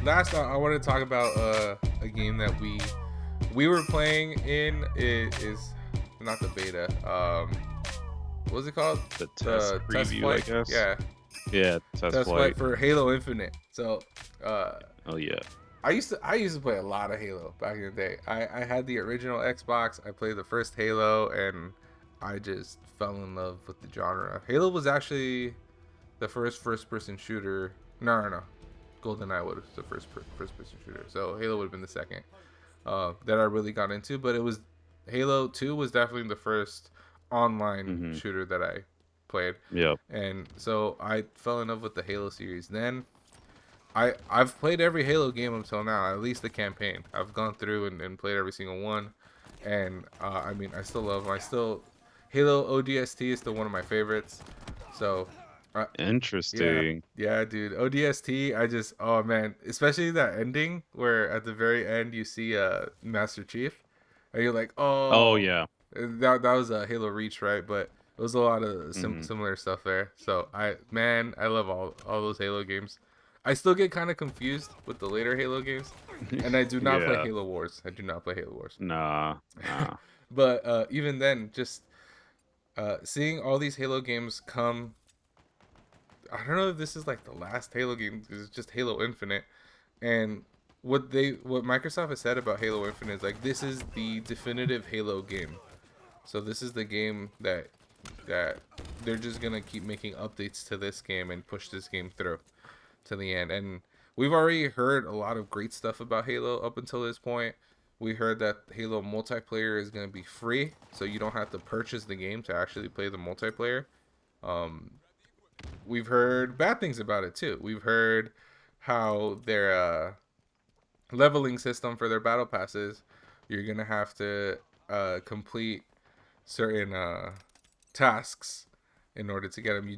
last I want to talk about a game that we were playing in. It is not the beta. What was it called? The test The test preview, I flight. guess. Yeah, Yeah, test test flight flight. for Halo Infinite. So, uh, Oh yeah. I used to play a lot of Halo back in the day. I had the original Xbox. I played the first Halo, and I just fell in love with the genre. Halo was actually the first person shooter. No. GoldenEye was the first person shooter. So Halo would have been the second that I really got into. But it was Halo 2 was definitely the first online Mhm. shooter that I played, Yep. and so I fell in love with the Halo series. Then I've played every Halo game until now, at least the campaign. I've gone through and played every single one, and I mean I still love them. I still Halo ODST is still one of my favorites. So uh, yeah, Interesting. yeah, dude. ODST, oh man, especially that ending where at the very end you see Master Chief, and you're like, Oh oh, yeah. that was a Halo Reach, right? But it was a lot of Mhm. similar stuff there. So I love all those Halo games. I still get kind of confused with the later Halo games, and I do not play Yeah. Halo Wars. I do not play Halo Wars. Nah. Nah. But even then, just seeing all these Halo games come, I don't know if this is like the last Halo game. It's just Halo Infinite, and what Microsoft has said about Halo Infinite is like this is the definitive Halo game. So this is the game that they're just gonna keep making updates to this game and push this game through to the end. And we've already heard a lot of great stuff about Halo up until this point. We heard that Halo multiplayer is gonna be free, so you don't have to purchase the game to actually play the multiplayer. Um, we've heard bad things about it too. We've heard how their leveling system for their battle passes, you're gonna have to complete certain tasks in order to get them. You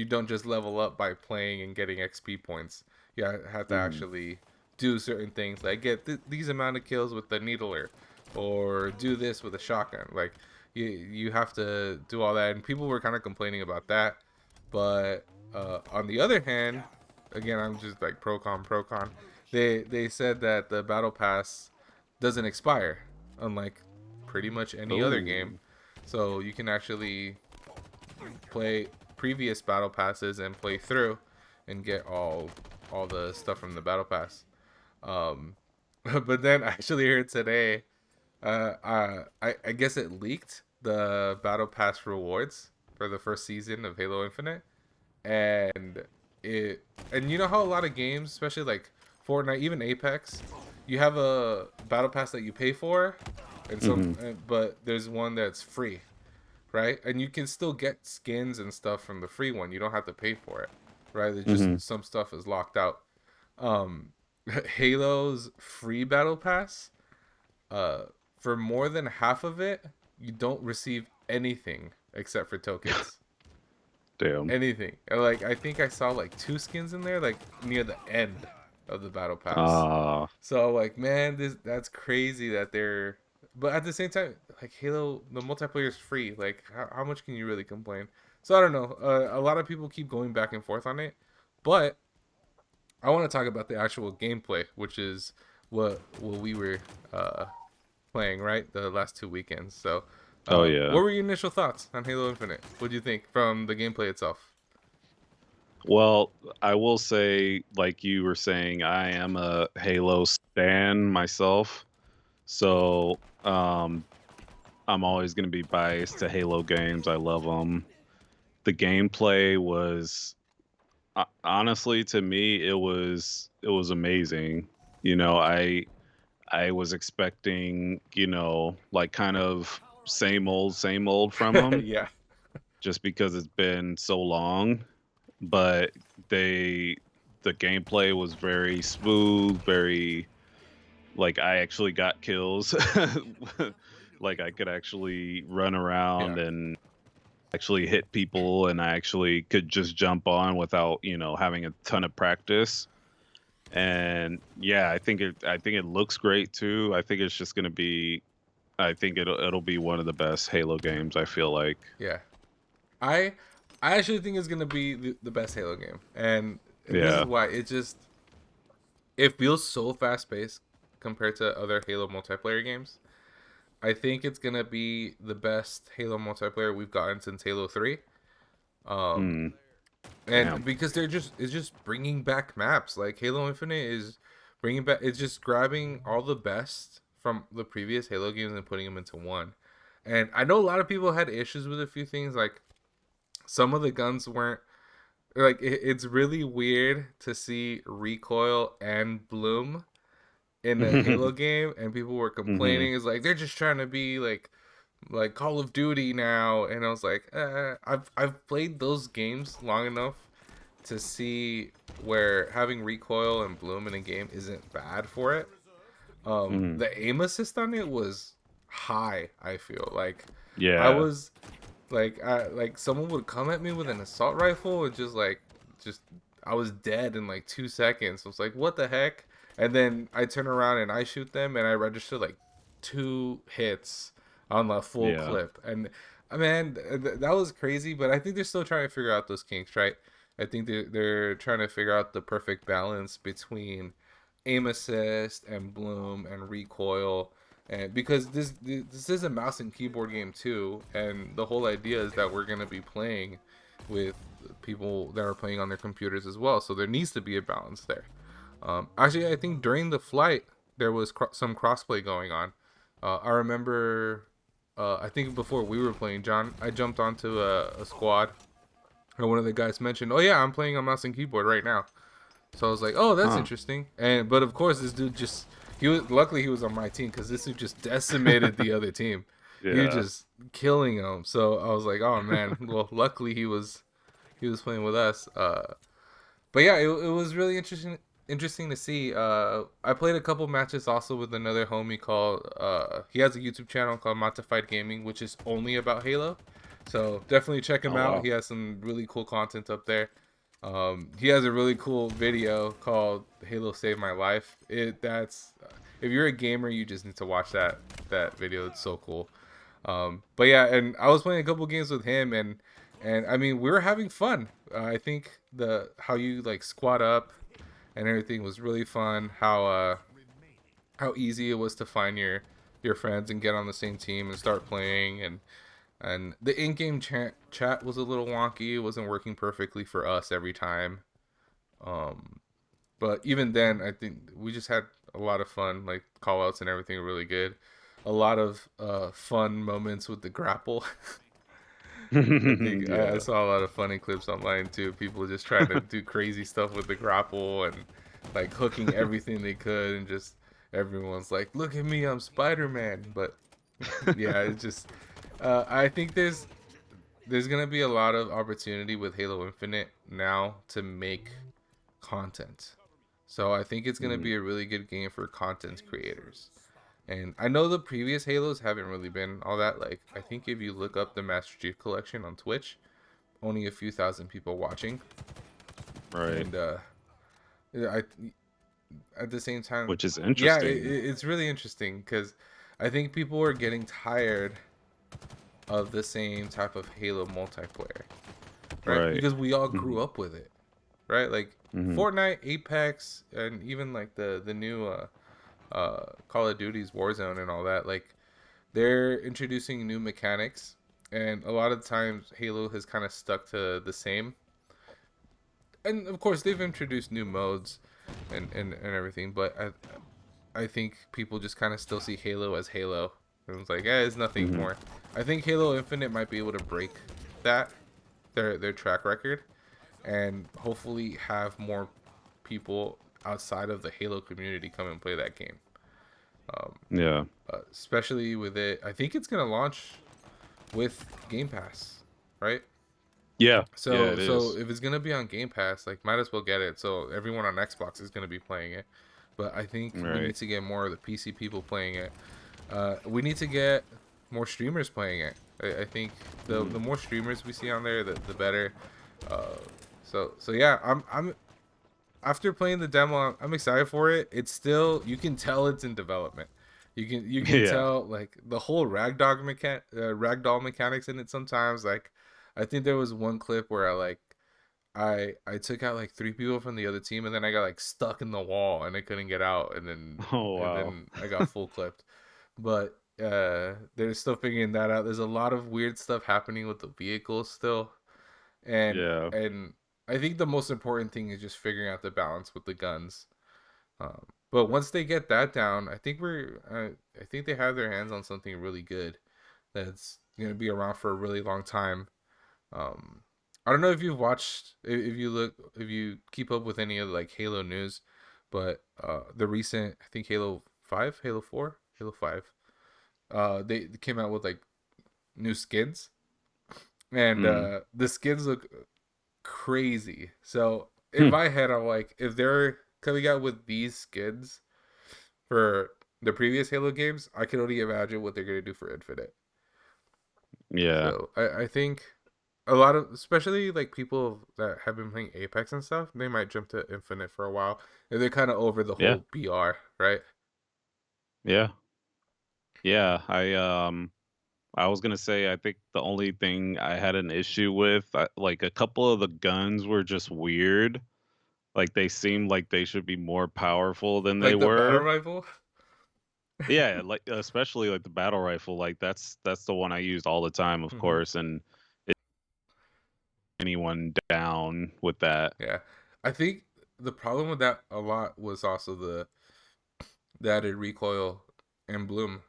don't just level up by playing and getting XP points. You have to Mhm. actually do certain things like get these amount of kills with the needler, or do this with a shotgun. Like you have to do all that, and people were kind of complaining about that. But on the other hand, again, I'm just like pro con. They said that the battle pass doesn't expire, unlike pretty much any other game. Oh. So you can actually play previous battle passes and play through and get all the stuff from the battle pass. Um, but then I actually heard today, I guess it leaked the battle pass rewards for the first season of Halo Infinite, and it and you know how a lot of games, especially like Fortnite, even Apex, you have a battle pass that you pay for, and Mhm. but there's one that's free, right? And you can still get skins and stuff from the free one. You don't have to pay for it, right? It's just Mhm. some stuff is locked out. Um, Halo's free battle pass, uh, for more than half of it, you don't receive anything except for tokens. Damn. Anything. Like I think I saw like two skins in there, like near the end of the battle pass. Ah. So like, man, that's crazy that they're. But at the same time, like Halo, the multiplayer is free. Like, how much can you really complain? So I don't know. A lot of people keep going back and forth on it, but I want to talk about the actual gameplay, which is what we were uh, playing right the last 2 weekends. So, Oh yeah. what were your initial thoughts on Halo Infinite? What do you think from the gameplay itself? Well, I will say, like you were saying, I am a Halo stan myself. So, I'm always going to be biased to Halo games. I love them. The gameplay was honestly, to me, it was amazing. You know, I was expecting, like kind of same old from them, Yeah. just because it's been so long. But they the gameplay was very smooth, very like I actually got kills. Like I could actually run Yeah. around and actually hit people, and I actually could just jump on without, having a ton of practice. And yeah, I think it looks great too. I think it's just going to be I think it'll be one of the best Halo games, I feel like. Yeah. I I actually think it's gonna be the best Halo game, and and this is Yeah. why it feels so fast paced compared to other Halo multiplayer games. I think it's gonna be the best Halo multiplayer we've gotten since Halo 3. Um, Mm, and damn. because it's just bringing back maps. Like Halo Infinite is bringing back. It's just grabbing all the best from the previous Halo games and putting them into one. And I know a lot of people had issues with a few things. Like some of the guns weren't like it's really weird to see recoil and bloom in a Halo game, and people were Hmm. complaining. It's like they're just trying to be like Call of Duty now, and I was like, I've played those games long enough to see where having recoil and bloom in a game isn't bad for it. Hmm. The aim assist on it was high. I feel like I Yeah. was like someone would come at me with an assault rifle and just I was dead in like 2 seconds. I was like, what the heck? And then I turn around and I shoot them and I register like 2 hits on the full Yeah. clip. And man, that was crazy. But I think they're still trying to figure out those kinks, right? I think they're trying to figure out the perfect balance between aim assist and bloom and recoil, and because this is a mouse and keyboard game too, and the whole idea is that we're going to be playing with people that are playing on their computers as well, so there needs to be a balance there. Actually, I think during the flight there was some crossplay going on. I remember, I think before we were playing, John, I jumped onto a squad, and one of the guys mentioned, "Oh yeah, I'm playing on mouse and keyboard right now." So I was like, "Oh, that's Huh. interesting." And but of course, this dude just he was luckily he was on my team because this dude just decimated the other team. He was Yeah. just killing them. So I was like, "Oh man." Well, luckily he was playing with us. But yeah, it was really interesting to see. I played a couple matches also with another homie called he has a YouTube channel called Matified Gaming, which is only about Halo. So definitely check him Oh out. wow. He has some really cool content up there. He has a really cool video called Halo Saved My Life. That's if you're a gamer, you just need to watch that video. It's so cool. But yeah, and I was playing a couple games with him, and I mean we were having fun. I think the how you like squat up and everything was really fun. How easy it was to find your friends and get on the same team and start playing, and the in-game chat was a little wonky. It wasn't working perfectly for us every time. Um, but even then, I think we just had a lot of fun. Like call outs and everything were really good. A lot of fun moments with the grapple. I think I Yeah. saw a lot of funny clips online too. People just trying to do crazy stuff with the grapple and like hooking everything they could, and just everyone's like, "Look at me, I'm Spider Man." But yeah, it's just I think there's gonna be a lot of opportunity with Halo Infinite now to make content. So I think it's gonna Mhm. be a really good game for content creators. And I know the previous Halos haven't really been all that. Like I think if you look up the Master Chief Collection on Twitch, only a few thousand people watching. Right. And I at the same time, Which is yeah, interesting. it's really interesting because I think people are getting tired of the same type of Halo multiplayer, right? Right. Because we all Hmm. grew up with it, right? Like Hmm. Fortnite, Apex, and even like the new Call of Duty's Warzone and all that. Like they're introducing new mechanics, and a lot of times Halo has kind of stuck to the same. And of course, they've introduced new modes and everything, but I think people just kind of still see Halo as Halo. And it's like, it's nothing Hmm. more. I think Halo Infinite might be able to break that their track record, and hopefully have more people outside of the Halo community come and play that game. Um, Yeah. Especially with it, I think it's gonna launch with Game Pass, right? Yeah. Yeah. So It so is. if it's gonna be on Game Pass, like might as well get it. So everyone on Xbox is gonna be playing it, but I think we Right. need to get more of the PC people playing it. We need to get more streamers playing it. I think Hmm. the more streamers we see on there, the better. Uh, so yeah, I'm after playing the demo, I'm excited for it. It's still you can tell it's in development. You can Yeah. tell like the whole ragdoll mechanics in it sometimes. Like I think there was one clip where I like I took out like 3 people from the other team, and then I got like stuck in the wall and I couldn't get out, and then Oh and wow. then I got full clipped. But they're still figuring that out. There's a lot of weird stuff happening with the vehicles still, and Yeah. and I think the most important thing is just figuring out the balance with the guns. But once they get that down, I think they have their hands on something really good that's gonna be around for a really long time. Um, I don't know if you've watched, if you keep up with any of like Halo news, but the recent, I think Halo 5, Halo 4, Halo 5, they came out with like new skins, and Mm. the skins look crazy. So in Hmm. my head, I'm like, if they're coming out with these skins for the previous Halo games, I can only imagine what they're gonna do for Infinite. Yeah. So I think a lot of, especially like people that have been playing Apex and stuff, they might jump to Infinite for a while. And they're kind of over the Yeah. whole BR, right? Yeah. Yeah. I was gonna say I think the only thing I had an issue with, like a couple of the guns were just weird. Like they seemed like they should be more powerful than they Like the battle were. rifle. Yeah, like especially like the battle rifle, like that's the one I used all the time, of Hmm. course, and it, anyone down with that. Yeah, I think the problem with that a lot was also the added recoil and bloom.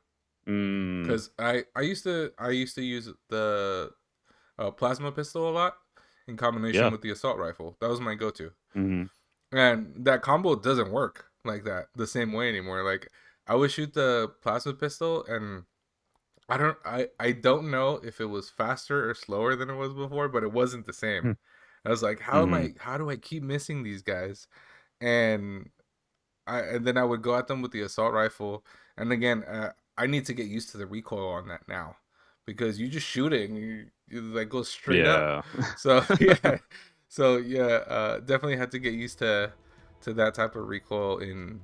Mm, Because I used to use the plasma pistol a lot in combination yeah. with the assault rifle. That was my go-to. Hmm. And that combo doesn't work like that the same way anymore. Like I would shoot the plasma pistol, and I don't know if it was faster or slower than it was before, but it wasn't the same. I was like, Hmm. how do I keep missing these guys? And and then I would go at them with the assault rifle. And again, I need to get used to the recoil on that now, because you just shoot it and you like go straight up. Yeah. So yeah, definitely had to get used to that type of recoil in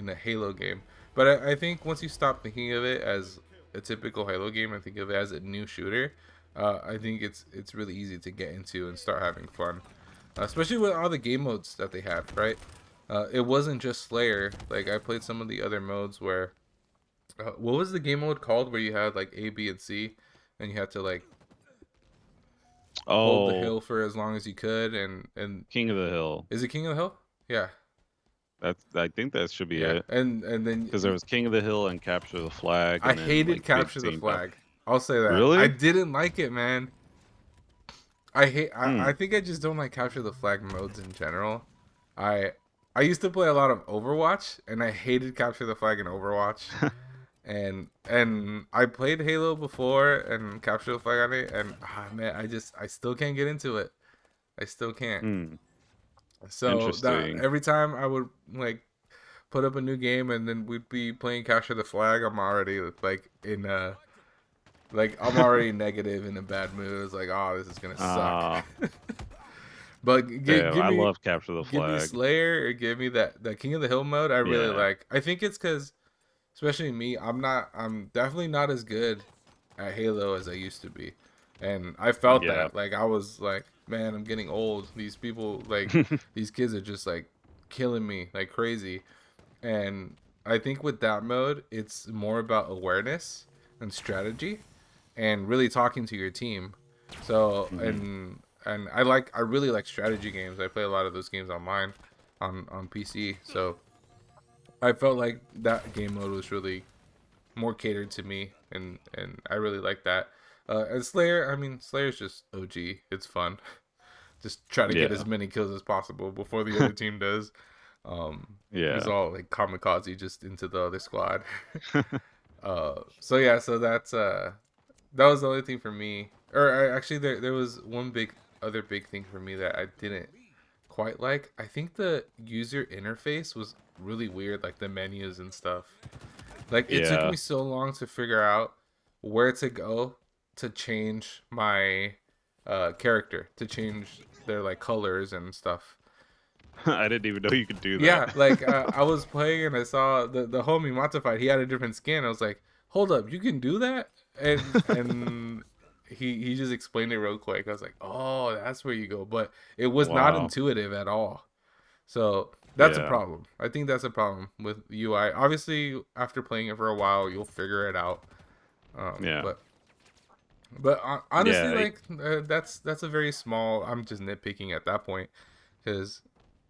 a Halo game. But I think once you stop thinking of it as a typical Halo game and think of it as a new shooter, I think it's really easy to get into and start having fun, especially with all the game modes that they have, right? It wasn't just Slayer. Like I played some of the other modes where, what was the game mode called where you had like A, B, and C, and you had to like hold the Oh, hill for as long as you could, and King of the Hill. is it King of the Hill? Yeah, That's I think that should be yeah, it. and then Because there was King of the Hill and Capture the Flag, I and then hated like big Capture the team up. Flag. I'll say that I Really? didn't like it, man. Hmm. I think I just don't like Capture the Flag modes in general. I I used to play a lot of Overwatch, and I hated Capture the Flag in Overwatch. And I played Halo before and Capture the Flag on it, and man, I still can't get into it. I still can't. Hmm. So that Interesting. every time I would like put up a new game and then we'd be playing Capture the Flag, I'm already like in like I'm already negative in a bad mood. It's like, oh, this is gonna suck. Ah, But damn, I love Capture the give me Flag. Slayer, or give me that King of the Hill mode. I really Yeah. like. I think it's because, especially me, I'm definitely not as good at Halo as I used to be, and I felt Yeah. that. Like I was like, man, I'm getting old. These people, like these kids, are just like killing me like crazy. And I think with that mode, it's more about awareness and strategy, and really talking to your team. So Hmm. and I really like strategy games. I play a lot of those games online on PC. So I felt like that game mode was really more catered to me, and I really like that. And Slayer, I mean, Slayer's just OG. It's fun. Just try to get as Yeah. many kills as possible before the other team does. It's Yeah. all like kamikaze just into the other squad. So yeah, so that was the only thing for me. Or actually, there was one other big thing for me that I didn't quite like. I think the user interface was really weird, like the menus and stuff. Like it took Yeah. me so long to figure out where to go to change my character, to change their like colors and stuff. I didn't even know you could do that. Yeah, like I was playing and I saw the homie Modified. He had a different skin. I was like, hold up, you can do that? And he just explained it real quick. I was like, oh, that's where you go, but it was not Wow. intuitive at all. So that's a Yeah. problem. I think that's a problem with UI. Obviously, after playing it for a while, you'll figure it out. Yeah. But honestly, Yeah. like that's a very small. I'm just nitpicking at that point because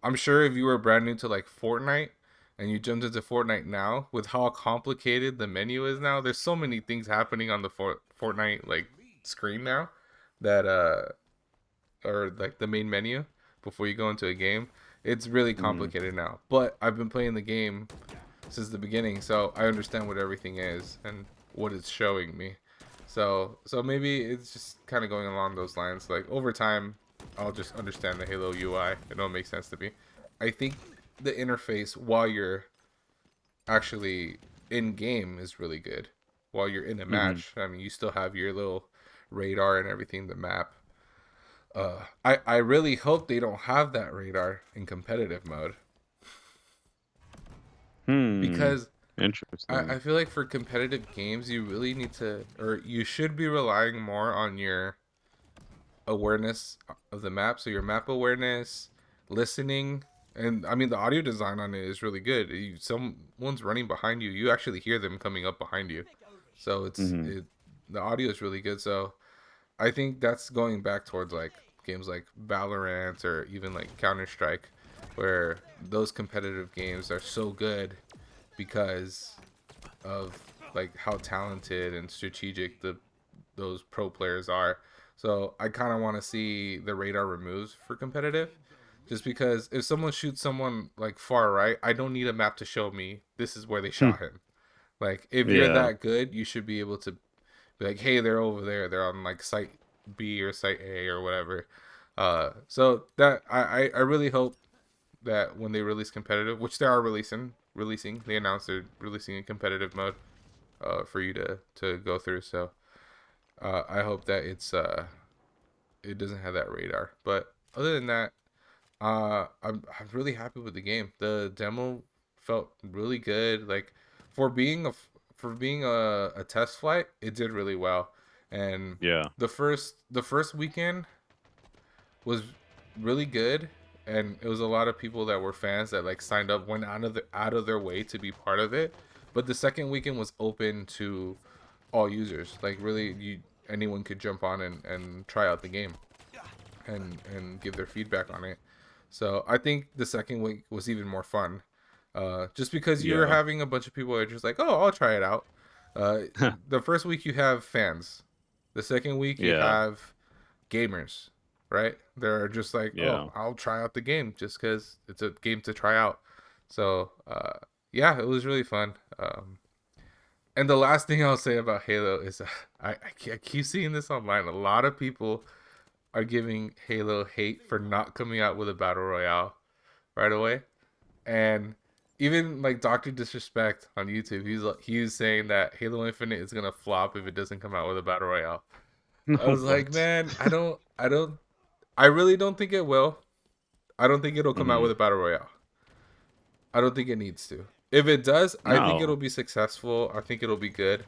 I'm sure if you were brand new to like Fortnite and you jumped into Fortnite now, with how complicated the menu is now, there's so many things happening on the Fortnite like screen now that or like the main menu before you go into a game. It's really Mhm. complicated now. But I've been playing the game since the beginning, so I understand what everything is and what it's showing me. So maybe it's just kind of going along those lines. Like over time, I'll just understand the Halo UI. It'll make sense to me. I think the interface while you're actually in game is really good. While you're in a Mhm. match, I mean, you still have your little radar and everything, the map. I really hope they don't have that radar in competitive mode Hmm. because I Interesting. feel like for competitive games, you really need to, or you should be relying more on your awareness of the map. So your map awareness, listening, and I mean the audio design on it is really good. Someone's running behind you, you actually hear them coming up behind you. So Mhm. the audio is really good. So I think that's going back towards like games like Valorant or even like Counter Strike, where those competitive games are so good because of like how talented and strategic those pro players are. So I kind of want to see the radar removed for competitive, just because if someone shoots someone like far right, I don't need a map to show me this is where they Hmm. shot him. Like if you're Yeah. that good, you should be able to be like, hey, they're over there. They're on like site B or site A or whatever. So that I really hope that when they release competitive, which they are releasing, they announced they're releasing a competitive mode for you to go through. So I hope that it doesn't have that radar. But other than that, I'm really happy with the game. The demo felt really good. Like for being for being a test flight, it did really well. And Yeah. the first weekend was really good, and it was a lot of people that were fans that like signed up, went out of their way to be part of it. But the second weekend was open to all users. Like really, anyone could jump on and try out the game and give their feedback on it. So I think the second week was even more fun, just because you're Yeah. having a bunch of people that are just like, oh, I'll try it out. Uh, the first week you have fans, the second week you Yeah. have gamers, right? They're just like, oh, Yeah. I'll try out the game just because it's a game to try out. So yeah, it was really fun. And the last thing I'll say about Halo is I keep seeing this online. A lot of people are giving Halo hate for not coming out with a battle royale right away, and even like Doctor Disrespect on YouTube, he's saying that Halo Infinite is gonna flop if it doesn't come out with a battle royale. I No. was like, What? man, I really don't think it will. I don't think it'll come out with Mhm. a battle royale. I don't think it needs to. If it does, I think it'll No. be successful. I think it'll be good.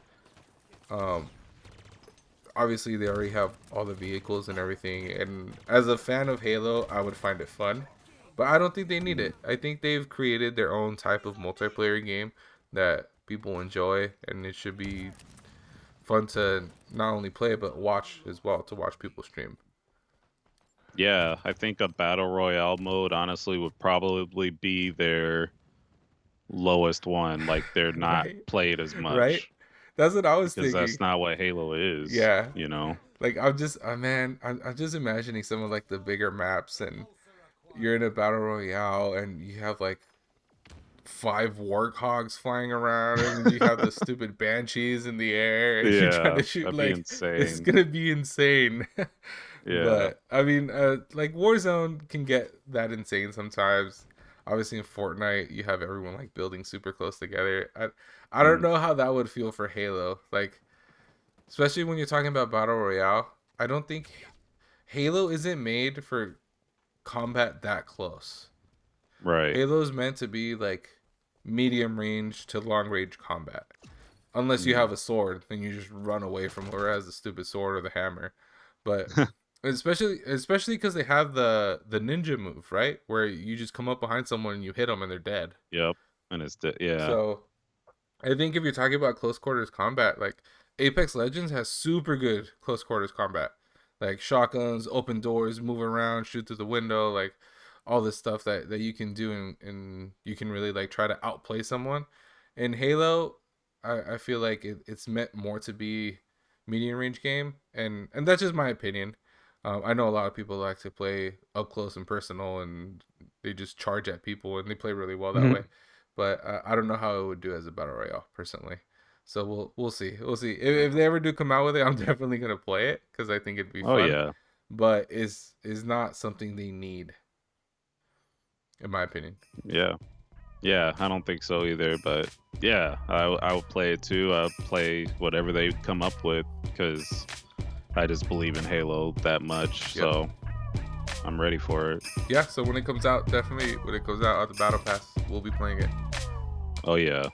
Um, Obviously they already have all the vehicles and everything, and as a fan of Halo I would find it fun, but I don't think they need Mhm. it. I think they've created their own type of multiplayer game that people enjoy, and it should be fun to not only play but watch as well, to watch people stream. Yeah, I think a battle royale mode honestly would probably be their lowest one. Like they're not Right, played as right, much that's what I was because thinking. that's not what Halo is, Yeah, you know. like I'm just man, I'm just imagining some of like the bigger maps, and you're in a battle royale and you have like five warthogs flying around, and then you have the stupid banshees in the air, and you're trying Yeah, to shoot that'd be like it's insane. gonna be insane. Yeah. But I mean, like Warzone can get that insane sometimes. Obviously, in Fortnite, you have everyone like building super close together. I don't Mhm. know how that would feel for Halo, like especially when you're talking about battle royale. I don't think Halo isn't made for combat that close. Right. Halo's meant to be like medium range to long range combat. unless you Mm. have a sword, then you just run away from whoever has the stupid sword or the hammer. But especially because they have the ninja move, right? Where you just come up behind someone and you hit them and they're dead. Yep. And yeah. So I think if you're talking about close quarters combat, like Apex Legends has super good close quarters combat, like shotguns, open doors, move around, shoot through the window, like all this stuff that you can do, and you can really like try to outplay someone. In Halo, I feel like it's meant more to be medium range game, and that's just my opinion. I know a lot of people like to play up close and personal, and they just charge at people, and they play really well that way. But I don't know how it would do as a battle royale personally. So we'll see. We'll see if they ever do come out with it. I'm definitely gonna play it because I think it'd be Oh fun. yeah. But is not something they need, in my opinion. Yeah. Yeah, I don't think so either, but yeah, I would play it too. I'll play whatever they come up with because I just believe in Halo that much. Yep. So I'm ready for it. Yeah. So when it comes out, definitely when it comes out at the Battle Pass, we'll be playing it. Oh yeah.